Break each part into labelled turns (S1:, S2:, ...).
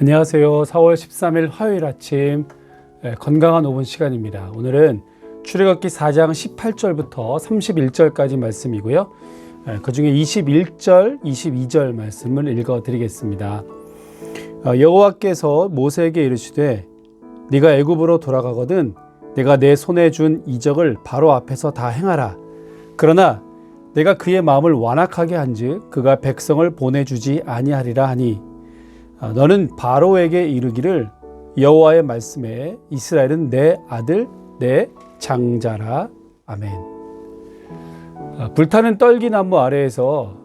S1: 안녕하세요. 4월 13일 화요일 아침 건강한 5분 시간입니다. 오늘은 출애굽기 4장 18절부터 31절까지 말씀이고요. 그 중에 21절, 22절 말씀을 읽어드리겠습니다. 여호와께서 모세에게 이르시되 네가 애굽으로 돌아가거든 내가 내 손에 준 이적을 바로 앞에서 다 행하라. 그러나 내가 그의 마음을 완악하게 한즉 그가 백성을 보내주지 아니하리라 하니 너는 바로에게 이르기를 여호와의 말씀에 이스라엘은 내 아들 내 장자라. 아멘. 불타는 떨기나무 아래에서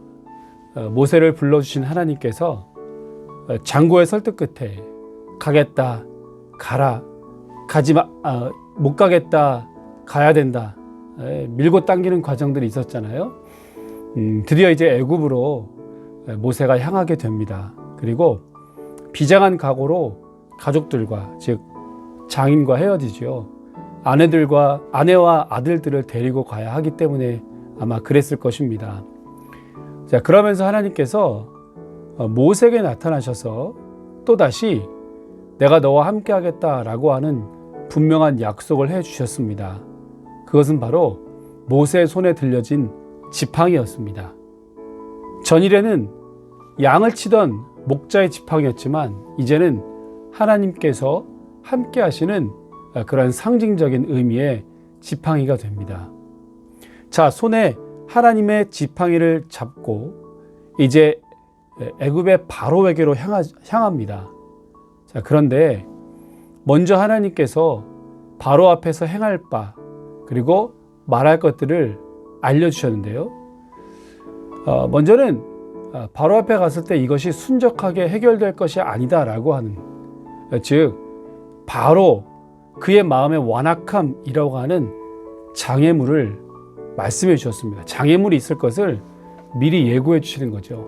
S1: 모세를 불러주신 하나님께서 장고의 설득 끝에 가겠다, 가라, 가지마, 못 가겠다, 가야 된다, 밀고 당기는 과정들이 있었잖아요. 드디어 이제 애굽으로 모세가 향하게 됩니다. 그리고 비장한 각오로 가족들과 즉 장인과 헤어지죠. 아내와 아들들을 데리고 가야 하기 때문에 아마 그랬을 것입니다. 자, 그러면서 하나님께서 모세에게 나타나셔서 또다시 내가 너와 함께 하겠다라고 하는 분명한 약속을 해 주셨습니다. 그것은 바로 모세의 손에 들려진 지팡이였습니다. 전일에는 양을 치던 목자의 지팡이였지만 이제는 하나님께서 함께 하시는 그런 상징적인 의미의 지팡이가 됩니다. 자, 손에 하나님의 지팡이를 잡고 이제 애굽의 바로에게로 향합니다. 자, 그런데 먼저 하나님께서 바로 앞에서 행할 바 그리고 말할 것들을 알려주셨는데요. 먼저는 바로 앞에 갔을 때 이것이 순적하게 해결될 것이 아니다라고 하는, 즉 바로 그의 마음의 완악함이라고 하는 장애물을 말씀해 주셨습니다. 장애물이 있을 것을 미리 예고해 주시는 거죠.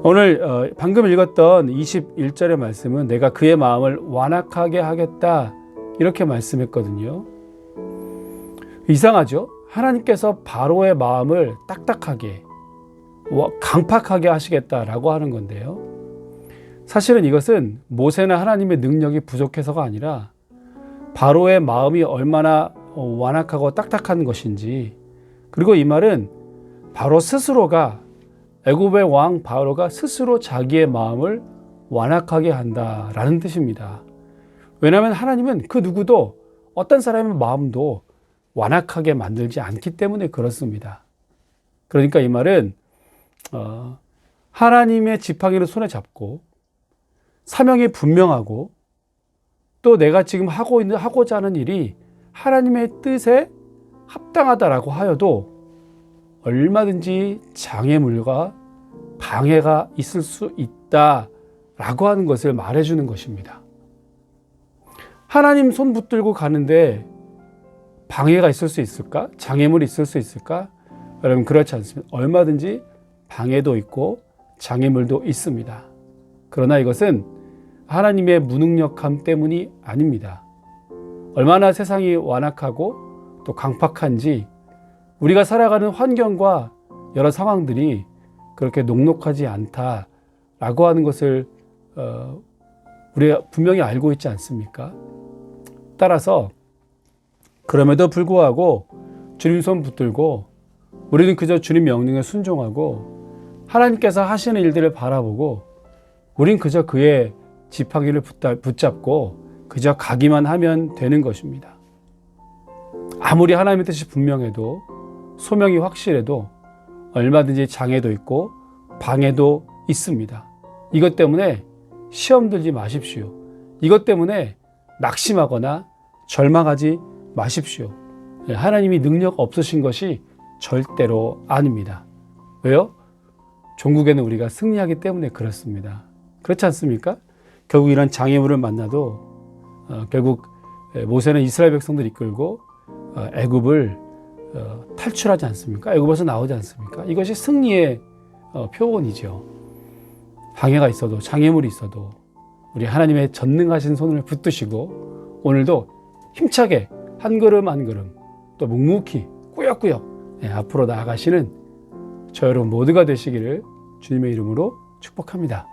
S1: 오늘 방금 읽었던 21절의 말씀은 내가 그의 마음을 완악하게 하겠다 이렇게 말씀했거든요. 이상하죠? 하나님께서 바로의 마음을 딱딱하게 강팍하게 하시겠다라고 하는 건데요. 사실은 이것은 모세나 하나님의 능력이 부족해서가 아니라 바로의 마음이 얼마나 완악하고 딱딱한 것인지, 그리고 이 말은 바로 스스로가 애굽의 왕 바로가 스스로 자기의 마음을 완악하게 한다라는 뜻입니다. 왜냐하면 하나님은 그 누구도 어떤 사람의 마음도 완악하게 만들지 않기 때문에 그렇습니다. 그러니까 이 말은 하나님의 지팡이를 손에 잡고 사명이 분명하고 또 내가 지금 하고자 하는 일이 하나님의 뜻에 합당하다라고 하여도 얼마든지 장애물과 방해가 있을 수 있다라고 하는 것을 말해주는 것입니다. 하나님 손 붙들고 가는데 방해가 있을 수 있을까? 장애물이 있을 수 있을까? 여러분, 그렇지 않습니다. 얼마든지 방해도 있고 장애물도 있습니다. 그러나 이것은 하나님의 무능력함 때문이 아닙니다. 얼마나 세상이 완악하고 또 강팍한지 우리가 살아가는 환경과 여러 상황들이 그렇게 녹록하지 않다라고 하는 것을 우리가 분명히 알고 있지 않습니까? 따라서 그럼에도 불구하고 주님 손 붙들고 우리는 그저 주님 명령에 순종하고 하나님께서 하시는 일들을 바라보고 우린 그저 그의 지팡이를 붙잡고 그저 가기만 하면 되는 것입니다. 아무리 하나님의 뜻이 분명해도 소명이 확실해도 얼마든지 장애도 있고 방해도 있습니다. 이것 때문에 시험 들지 마십시오. 이것 때문에 낙심하거나 절망하지 마십시오. 하나님이 능력 없으신 것이 절대로 아닙니다. 왜요? 종국에는 우리가 승리하기 때문에 그렇습니다. 그렇지 않습니까? 결국 이런 장애물을 만나도 결국 모세는 이스라엘 백성들을 이끌고 애굽을 탈출하지 않습니까? 애굽에서 나오지 않습니까? 이것이 승리의 표본이죠. 방해가 있어도 장애물이 있어도 우리 하나님의 전능하신 손을 붙드시고 오늘도 힘차게 한 걸음 한 걸음 또 묵묵히 꾸역꾸역 앞으로 나아가시는 저 여러분 모두가 되시기를 주님의 이름으로 축복합니다.